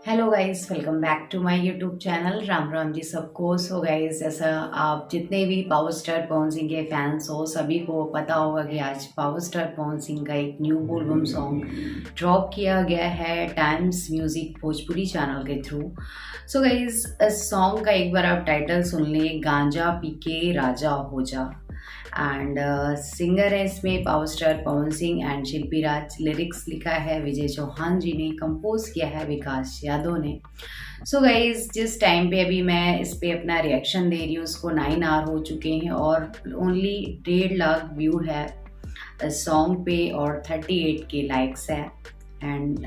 Hello guys, welcome back to my YouTube channel. Ram Ram ji सबको। So guys, जैसा आप जितने भी पावर स्टार पवन सिंह के फैंस हो सभी को पता होगा कि आज पावर स्टार पवन सिंह का एक न्यू एल्बम सॉन्ग ड्रॉप किया गया है टाइम्स म्यूजिक भोजपुरी चैनल के थ्रू। सो गाइस, इस सॉन्ग का एक बार आप टाइटल सुन लें, गांजा पी के राजा हो जा। एंड सिंगर है इसमें power star Pawan Singh and Shilpi Raj. Lyrics लिखा है विजय चौहान जी ने, कंपोज किया है विकास यादव ने। सो गाइज, जिस टाइम पे अभी मैं इस पे अपना रिएक्शन दे रही हूँ उसको 9 आवर हो चुके हैं और ओनली 1.5 लाख व्यू है सॉन्ग पे और 38 के लाइक्स है एंड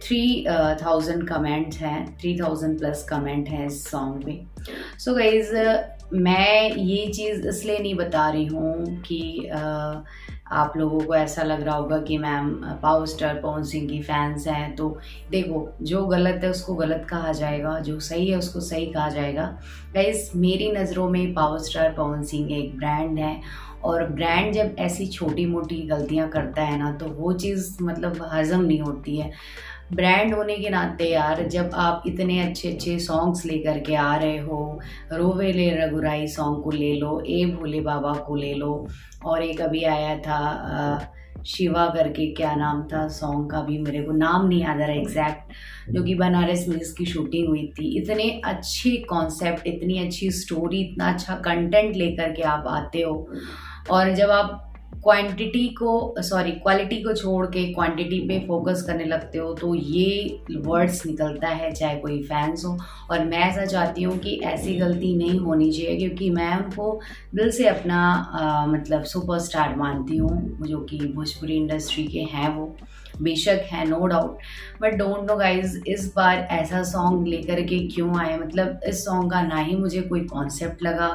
3000 कमेंट्स हैं, 3000 प्लस कमेंट हैं इस सॉन्ग पे। सो गाइज, मैं ये चीज़ इसलिए नहीं बता रही हूँ कि आप लोगों को ऐसा लग रहा होगा कि ma'am power star Pawan Singh की फैंस हैं तो देखो, जो गलत है उसको गलत कहा जाएगा, जो सही है उसको सही कहा जाएगा। गाइस, मेरी नज़रों में पावर स्टार पवन सिंह एक ब्रांड है और ब्रांड जब ऐसी छोटी मोटी गलतियां करता है ना तो वो चीज़ मतलब हजम नहीं होती है। ब्रांड होने के नाते यार, जब आप इतने अच्छे अच्छे सॉन्ग्स लेकर के आ रहे हो, रोवे ले रघुराई सॉन्ग को ले लो, ए भोले बाबा को ले लो, और एक अभी आया था शिवा करके, क्या नाम था सॉन्ग का भी मेरे को नाम नहीं याद आ रहा एग्जैक्ट, जो कि बनारस में इसकी शूटिंग हुई थी। इतने अच्छे कॉन्सेप्ट, इतनी अच्छी स्टोरी, इतना अच्छा कंटेंट लेकर के आप आते हो और जब आप क्वालिटी को छोड़ के क्वांटिटी पे फोकस करने लगते हो तो ये वर्ड्स निकलता है, चाहे कोई फैंस हो। और मैं ऐसा चाहती हूँ कि ऐसी गलती नहीं होनी चाहिए, क्योंकि मैं उनको दिल से अपना मतलब सुपरस्टार मानती हूँ, जो कि भोजपुरी इंडस्ट्री के हैं वो, बेशक है, no doubt. But don't know guys, इस बार ऐसा सॉन्ग लेकर के क्यों आए? मतलब इस सॉन्ग का ना ही मुझे कोई कॉन्सेप्ट लगा,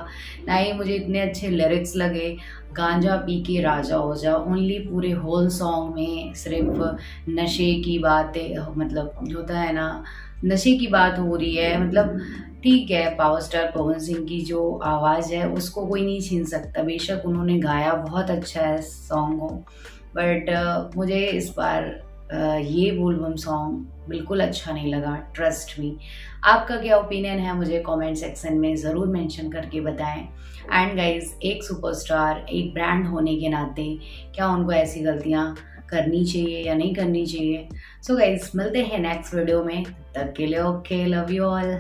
ना ही मुझे इतने अच्छे लिरिक्स लगे। गांजा पी के राजा हो जा, ओनली पूरे होल सॉन्ग में सिर्फ नशे की बातें, मतलब जो होता है ना, नशे की बात हो रही है। मतलब ठीक है, पावर स्टार पवन सिंह की जो आवाज़ है उसको कोई नहीं छीन सकता, बेशक उन्होंने गाया बहुत अच्छा है सॉन्ग को। बट मुझे इस बार ये बोलबम सॉन्ग बिल्कुल अच्छा नहीं लगा, ट्रस्ट मी। आपका क्या ओपिनियन है मुझे कमेंट सेक्शन में ज़रूर मेंशन करके बताएं। एंड गाइज, एक सुपरस्टार, एक ब्रांड होने के नाते क्या उनको ऐसी गलतियां करनी चाहिए या नहीं करनी चाहिए? सो गाइज, मिलते हैं नेक्स्ट वीडियो में, तब तक के लिए ओके, लव यू ऑल।